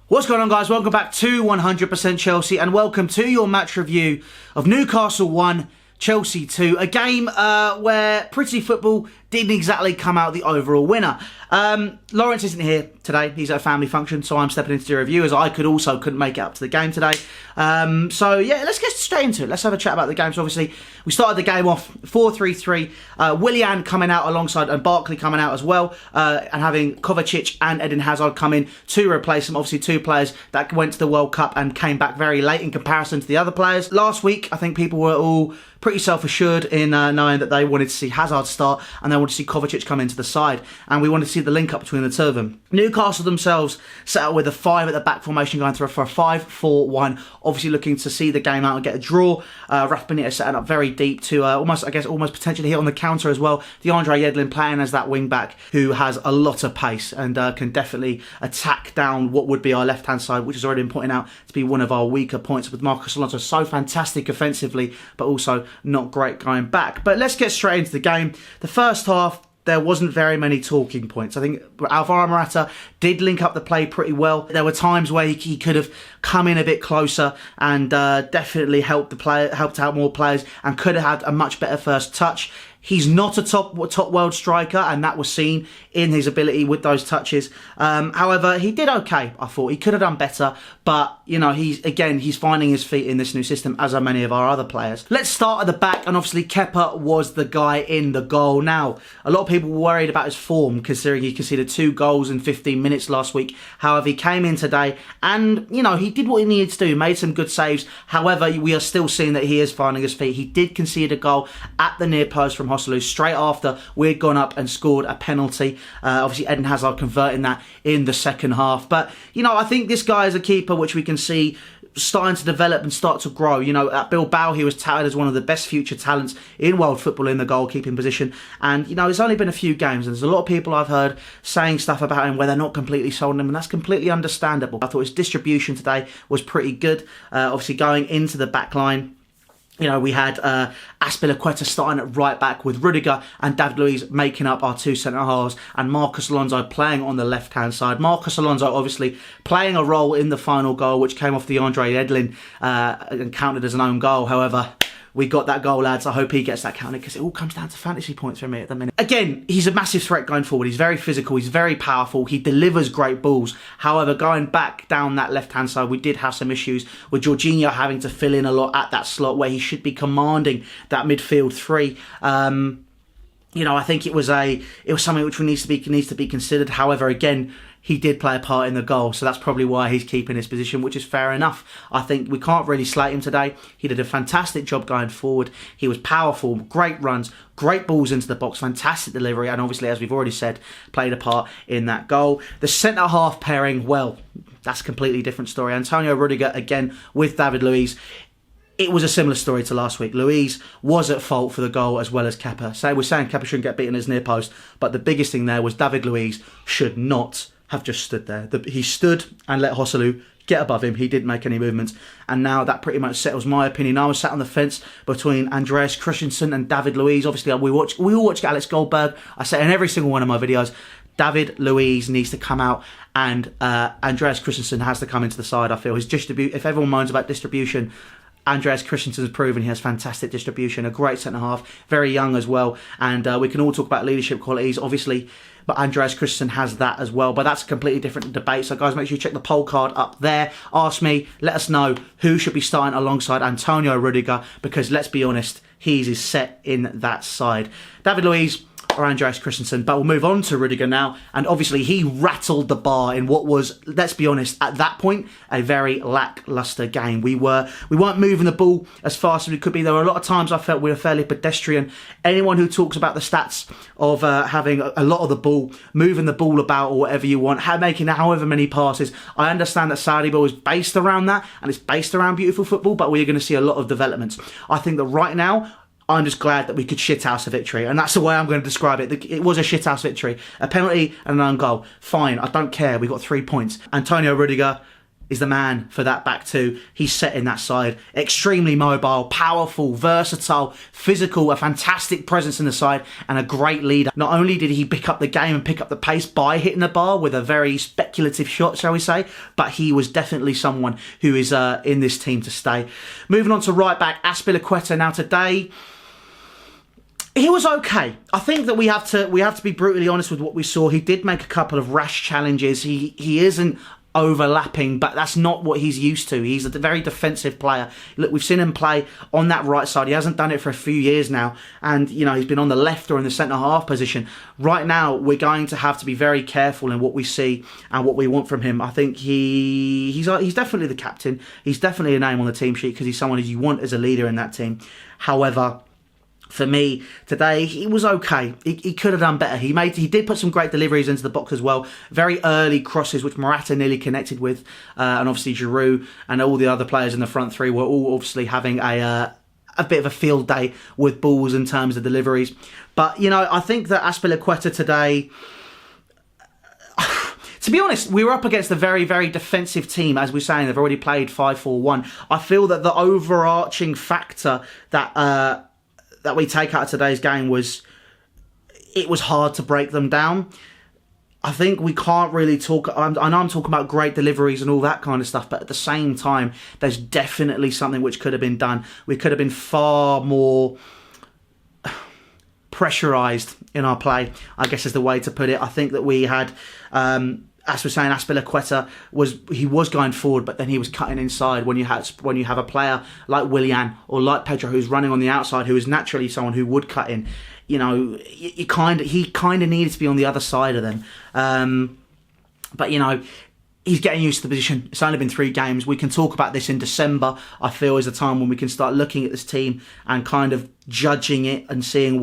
What's going on, guys? Welcome back to 100% Chelsea and welcome to your match review of Newcastle 1, Chelsea 2. A game where Pretty Football didn't exactly come out the overall winner. Lawrence isn't here today. He's at a family function, so I'm stepping in to do a review as I couldn't make it up to the game today. So yeah, let's get straight into it. Let's have a chat about the game. So obviously, we started the game off 4-3-3. Willian coming out alongside and Barkley coming out as well, and having Kovacic and Eden Hazard come in to replace them. Obviously, two players that went to the World Cup and came back very late in comparison to the other players. Last week, I think people were all pretty self-assured in knowing that they wanted to see Hazard start and they wanted to see Kovacic come into the side, and we wanted to see the link up between the two of them. Newcastle themselves set out with a 5 at the back formation, going through for a 5-4-1, obviously looking to see the game out and get a draw. Rafa Benitez setting up very deep to almost potentially hit on the counter as well. DeAndre Yedlin playing as that wing back who has a lot of pace and can definitely attack down what would be our left hand side, which has already been pointed out to be one of our weaker points, with Marcos Alonso so fantastic offensively but also not great going back. But let's get straight into the game. The first half, there wasn't very many talking points. I think Alvaro Morata did link up the play pretty well. There were times where he could have come in a bit closer and definitely helped out more players and could have had a much better first touch. He's not a top world striker, and that was seen in his ability with those touches. However, he did okay. I thought he could have done better, but you know, he's finding his feet in this new system, as are many of our other players. Let's start at the back, and obviously Kepa was the guy in the goal. Now, a lot of people were worried about his form, considering he conceded 2 goals in 15 minutes last week. However, he came in today, and you know, he did what he needed to do, made some good saves. However, we are still seeing that he is finding his feet. He did concede a goal at the near post from straight after we'd gone up and scored a penalty. Obviously, Eden Hazard converting that in the second half. But, you know, I think this guy is a keeper which we can see starting to develop and start to grow. You know, at Bilbao, he was touted as one of the best future talents in world football in the goalkeeping position. And, you know, it's only been a few games, and there's a lot of people I've heard saying stuff about him where they're not completely sold on him, and that's completely understandable. I thought his distribution today was pretty good. Obviously, going into the back line, you know, we had Azpilicueta starting at right back with Rüdiger and David Luiz making up our 2 centre-halves, and Marcos Alonso playing on the left-hand side. Marcos Alonso obviously playing a role in the final goal, which came off the DeAndre Yedlin and counted as an own goal. However, we got that goal, lads. I hope he gets that counted, because it all comes down to fantasy points for me at the minute. Again, he's a massive threat going forward. He's very physical. He's very powerful. He delivers great balls. However, going back down that left-hand side, we did have some issues with Jorginho having to fill in a lot at that slot where he should be commanding that midfield 3. You know, I think it was something which needs to be considered. However, again, he did play a part in the goal, so that's probably why he's keeping his position, which is fair enough. I think we can't really slate him today. He did a fantastic job going forward. He was powerful, great runs, great balls into the box, fantastic delivery, and obviously, as we've already said, played a part in that goal. The centre-half pairing, well, that's a completely different story. Antonio Rüdiger, again, with David Luiz. It was a similar story to last week. Luiz was at fault for the goal as well as Kepa. So we're saying Kepa shouldn't get beaten as near post, but the biggest thing there was David Luiz should not have just stood there. He stood and let Joselu get above him. He didn't make any movements, and now that pretty much settles my opinion. I was sat on the fence between Andreas Christensen and David Luiz. Obviously, we all watch Alex Goldberg. I say in every single one of my videos, David Luiz needs to come out, and Andreas Christensen has to come into the side. I feel if everyone moans about distribution, Andreas Christensen has proven he has fantastic distribution, a great centre-half, very young as well, and we can all talk about leadership qualities, obviously, but Andreas Christensen has that as well, but that's a completely different debate. So guys, make sure you check the poll card up there. Ask me, let us know who should be starting alongside Antonio Rüdiger, because let's be honest, he's set in that side. David Luiz or Andreas Christensen, but we'll move on to Rüdiger now, and obviously he rattled the bar in what was, let's be honest, at that point, a very lacklustre game. We weren't moving the ball as fast as we could be. There were a lot of times I felt we were fairly pedestrian. Anyone who talks about the stats of having a lot of the ball, moving the ball about or whatever you want, making however many passes, I understand that Saudi ball is based around that, and it's based around beautiful football, but we're going to see a lot of developments. I think that right now, I'm just glad that we could shithouse a victory, and that's the way I'm going to describe it. It was a shithouse victory. A penalty and an own goal. Fine, I don't care. We got 3 points. Antonio Rüdiger, is the man for that back two. He's setting that side. Extremely mobile, powerful, versatile, physical, a fantastic presence in the side, and a great leader. Not only did he pick up the game and pick up the pace by hitting the bar with a very speculative shot, shall we say, but he was definitely someone who is in this team to stay. Moving on to right back, Azpilicueta. Now today, he was okay. I think that we have to be brutally honest with what we saw. He did make a couple of rash challenges. He isn't overlapping, but that's not what he's used to. He's a very defensive player. Look, we've seen him play on that right side. He hasn't done it for a few years now, and he's been on the left or in the centre half position. Right now, we're going to have to be very careful in what we see and what we want from him. I think he's definitely the captain. He's definitely a name on the team sheet because he's someone who you want as a leader in that team. However, for me, today, he was okay. He could have done better. He did put some great deliveries into the box as well. Very early crosses, which Morata nearly connected with. And obviously Giroud and all the other players in the front three were all obviously having a bit of a field day with balls in terms of deliveries. But, I think that Azpilicueta today, to be honest, we were up against a very, very defensive team. As we're saying, they've already played 5-4-1. I feel that the overarching factor that we take out of today's game was it was hard to break them down. I think we can't really talk. I know I'm talking about great deliveries and all that kind of stuff, but at the same time, there's definitely something which could have been done. We could have been far more pressurised in our play, I guess is the way to put it. I think that we had, as we're saying, Azpilicueta was going forward, but then he was cutting inside. When you have a player like Willian or like Pedro who's running on the outside, who is naturally someone who would cut in, he kind of needed to be on the other side of them. But he's getting used to the position. It's only been 3 games. We can talk about this in December. I feel is a time when we can start looking at this team and kind of judging it and seeing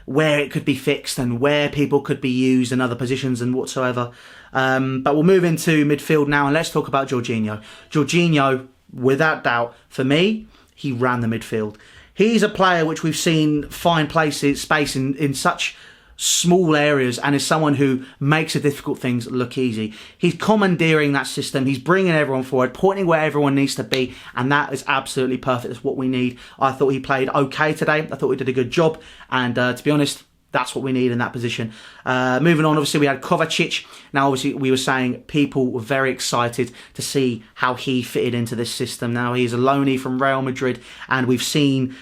where it could be fixed and where people could be used in other positions and whatsoever. But we'll move into midfield now and let's talk about Jorginho. Jorginho, without doubt, for me, he ran the midfield. He's a player which we've seen find space in such small areas and is someone who makes the difficult things look easy. He's commandeering that system. He's bringing everyone forward, pointing where everyone needs to be, and that is absolutely perfect. That's what we need. I thought he played okay today. I thought he did a good job, and to be honest, that's what we need in that position. Moving on, obviously, we had Kovacic. Now, obviously, we were saying people were very excited to see how he fitted into this system. Now, he's a loanee from Real Madrid, and we've seen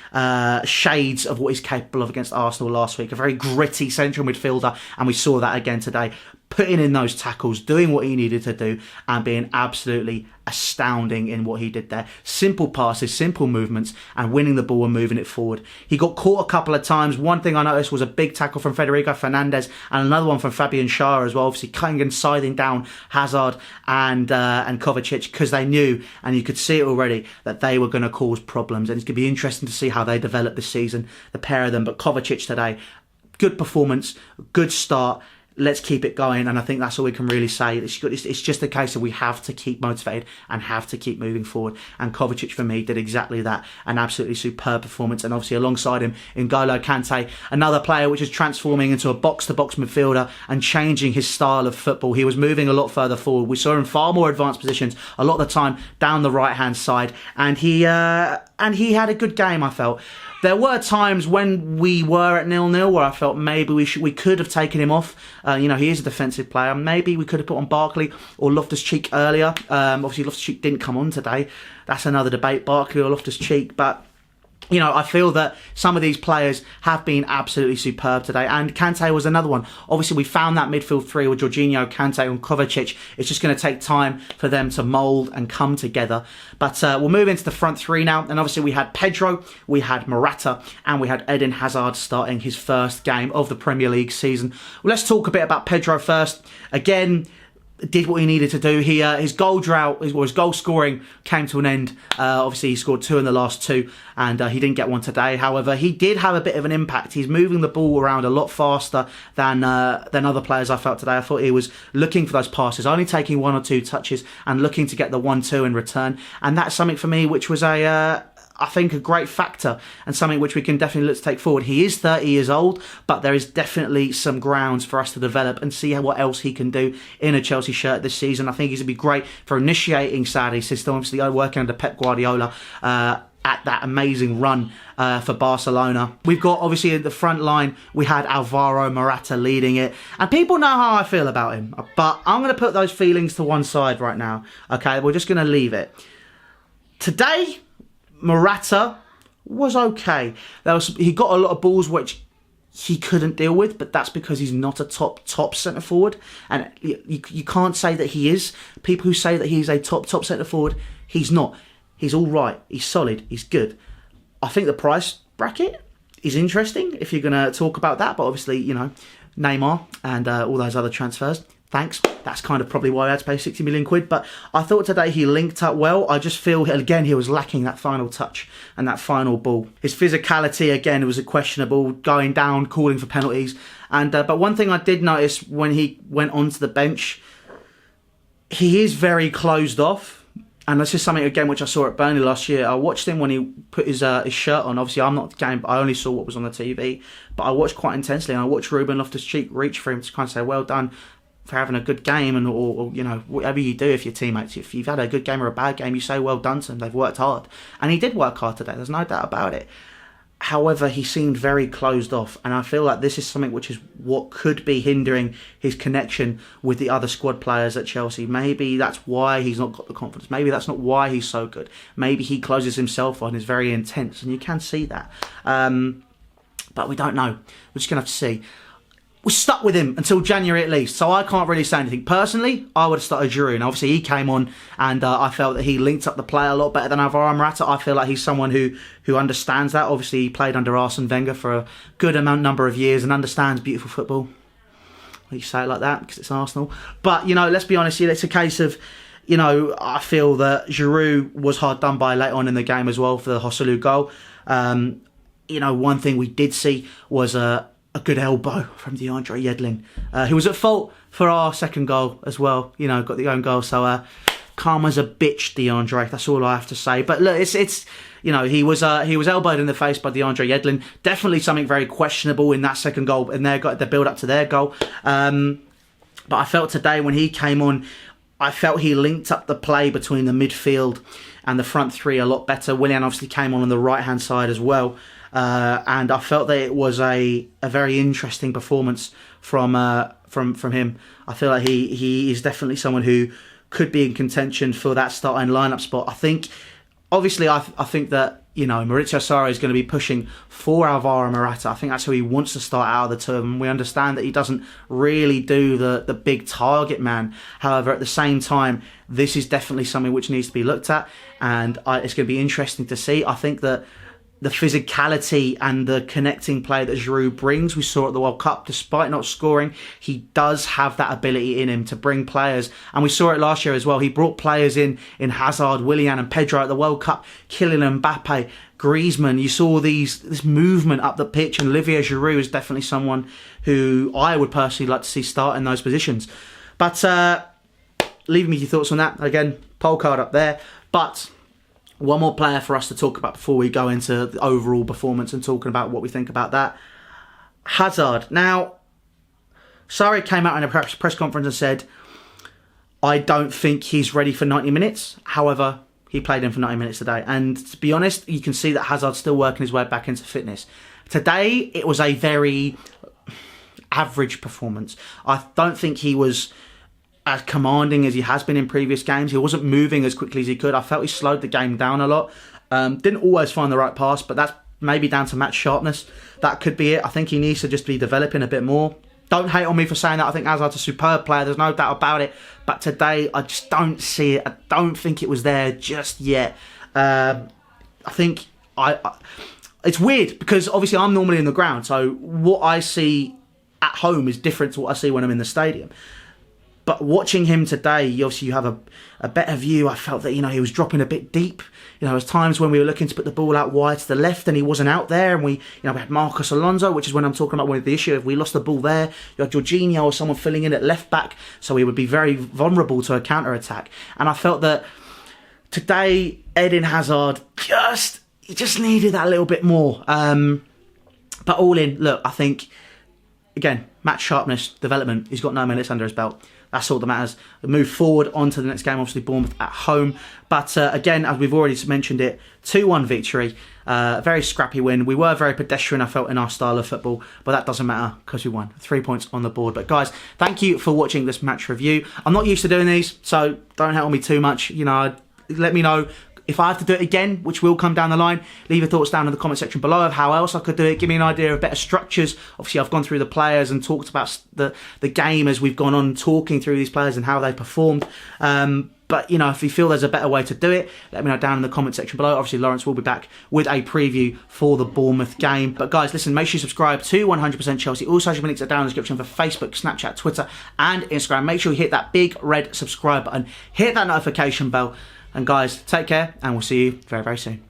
shades of what he's capable of against Arsenal last week. A very gritty central midfielder, and we saw that again today. Putting in those tackles, doing what he needed to do, and being absolutely astounding in what he did there. Simple passes, simple movements, and winning the ball and moving it forward. He got caught a couple of times. One thing I noticed was a big tackle from Federico Fernandez and another one from Fabian Schär as well, obviously cutting and scything down Hazard and Kovacic because they knew, and you could see it already, that they were going to cause problems. And it's going to be interesting to see how they develop this season, the pair of them. But Kovacic today, good performance, good start. Let's keep it going, and I think that's all we can really say. It's just a case of we have to keep motivated and have to keep moving forward, and Kovacic for me did exactly that. An absolutely superb performance, and obviously alongside him N'Golo Kante, another player which is transforming into a box-to-box midfielder and changing his style of football. He was moving a lot further forward. We saw him far more advanced positions a lot of the time down the right-hand side, and he had a good game, I felt. There were times when we were at 0-0 where I felt maybe we could have taken him off. He is a defensive player. Maybe we could have put on Barkley or Loftus-Cheek earlier. Obviously, Loftus-Cheek didn't come on today. That's another debate, Barkley or Loftus-Cheek. But I feel that some of these players have been absolutely superb today. And Kante was another one. Obviously, we found that midfield three with Jorginho, Kante and Kovacic. It's just going to take time for them to mould and come together. But we'll move into the front three now. And obviously, we had Pedro, we had Morata, and we had Eden Hazard starting his first game of the Premier League season. Well, let's talk a bit about Pedro first. Again, did what he needed to do. His goal drought, his goal scoring came to an end. Obviously, he scored 2 in the last 2, and he didn't get one today. However, he did have a bit of an impact. He's moving the ball around a lot faster than other players I felt today. I thought he was looking for those passes, only taking 1 or 2 touches and looking to get the 1-2 in return. And that's something for me which was I think, a great factor and something which we can definitely look to take forward. He is 30 years old, but there is definitely some grounds for us to develop and see what else he can do in a Chelsea shirt this season. I think he's going to be great for initiating Sarri's system, obviously working under Pep Guardiola at that amazing run for Barcelona. We've got, obviously, at the front line, we had Alvaro Morata leading it. And people know how I feel about him. But I'm going to put those feelings to one side right now. Okay, we're just going to leave it. Today, Morata was okay. He got a lot of balls which he couldn't deal with, but that's because he's not a top centre forward, and you can't say that he is. People who say that he's a top centre forward, he's not. He's all right. He's solid. He's good. I think the price bracket is interesting if you're going to talk about that, but obviously, you know, Neymar and all those other transfers. Thanks. That's kind of probably why I had to pay 60 million quid. But I thought today he linked up well. I just feel, again, he was lacking that final touch and that final ball. His physicality, again, was questionable, going down, calling for penalties. And but one thing I did notice when he went onto the bench, he is very closed off. And that's just something, again, which I saw at Burnley last year. I watched him when he put his shirt on. Obviously, I'm not the game, but I only saw what was on the TV. But I watched quite intensely, and I watched Ruben Loftus-Cheek reach for him to kind of say, well done for having a good game, and or you know, whatever you do if your teammates, if you've had a good game or a bad game, you say well done to them. They've worked hard, and he did work hard today. There's no doubt about it. However, he seemed very closed off, and I feel like this is something which is what could be hindering his connection with the other squad players at Chelsea. Maybe that's why he's not got the confidence. Maybe that's not why he's so good. Maybe he closes himself on, is very intense, and you can see that. But we don't know. We're just going to have to see. We're stuck with him until January at least, so I can't really say anything. Personally, I would have started Giroud, and obviously he came on, and I felt that he linked up the play a lot better than Alvaro Morata. I feel like he's someone who understands that. Obviously, he played under Arsene Wenger for a good number of years and understands beautiful football. You say it like that because it's Arsenal. But, you know, let's be honest here, it's a case of, you know, I feel that Giroud was hard done by late on in the game as well for the Joselu goal. You know, one thing we did see was a good elbow from DeAndre Yedlin, who was at fault for our second goal as well. You know, got the own goal. So karma's a bitch, DeAndre. That's all I have to say. But look, it's you know, he was elbowed in the face by DeAndre Yedlin. Definitely something very questionable in that second goal, and the build up to their goal. But I felt today when he came on, I felt he linked up the play between the midfield and the front three a lot better. Willian obviously came on the right hand side as well. And I felt that it was a very interesting performance from him. I feel like he is definitely someone who could be in contention for that starting lineup spot. I think, obviously, I think that, you know, Maurizio Sarri is going to be pushing for Alvaro Morata. I think that's who he wants to start out of the two of them. We understand that he doesn't really do the big target man. However, at the same time, this is definitely something which needs to be looked at, and it's going to be interesting to see. I think that the physicality and the connecting play that Giroud brings, we saw at the World Cup, despite not scoring, he does have that ability in him to bring players. And we saw it last year as well. He brought players in Hazard, Willian and Pedro at the World Cup, Kylian Mbappe, Griezmann. You saw this movement up the pitch, and Olivier Giroud is definitely someone who I would personally like to see start in those positions. But leave me your thoughts on that. Again, poll card up there. But one more player for us to talk about before we go into the overall performance and talking about what we think about that. Hazard. Now, Sarri came out in a press conference and said, I don't think he's ready for 90 minutes. However, he played him for 90 minutes today. And to be honest, you can see that Hazard's still working his way back into fitness. Today, it was a very average performance. I don't think he was as commanding as he has been in previous games. He wasn't moving as quickly as he could. I felt he slowed the game down a lot. Didn't always find the right pass, but that's maybe down to match sharpness. That could be it. I think he needs to just be developing a bit more. Don't hate on me for saying that. I think Hazard's a superb player. There's no doubt about it. But today, I just don't see it. I don't think it was there just yet. I think it's weird because obviously I'm normally in the ground. So what I see at home is different to what I see when I'm in the stadium. But watching him today, obviously you have a better view. I felt that, you know, he was dropping a bit deep. You know, there's times when we were looking to put the ball out wide to the left and he wasn't out there. And we had Marcos Alonso, which is when I'm talking about one of the issue. If we lost the ball there, you had Jorginho or someone filling in at left back. So we would be very vulnerable to a counter-attack. And I felt that today, Eden Hazard he just needed that a little bit more. But all in, look, I think, again, match sharpness, development. He's got 9 minutes under his belt. That's all that matters. We move forward on to the next game, obviously Bournemouth at home. But again, as we've already mentioned it, 2-1 victory. Very scrappy win. We were very pedestrian, I felt, in our style of football. But that doesn't matter because we won. 3 points on the board. But guys, thank you for watching this match review. I'm not used to doing these, so don't help me too much. You know, let me know if I have to do it again, which will come down the line. Leave your thoughts down in the comment section below of how else I could do it. Give me an idea of better structures. Obviously, I've gone through the players and talked about the game as we've gone on, talking through these players and how they performed. But, you know, if you feel there's a better way to do it, let me know down in the comment section below. Obviously, Lawrence will be back with a preview for the Bournemouth game. But, guys, listen, make sure you subscribe to 100% Chelsea. All social links are down in the description for Facebook, Snapchat, Twitter, and Instagram. Make sure you hit that big red subscribe button. Hit that notification bell. And guys, take care, and we'll see you very, very soon.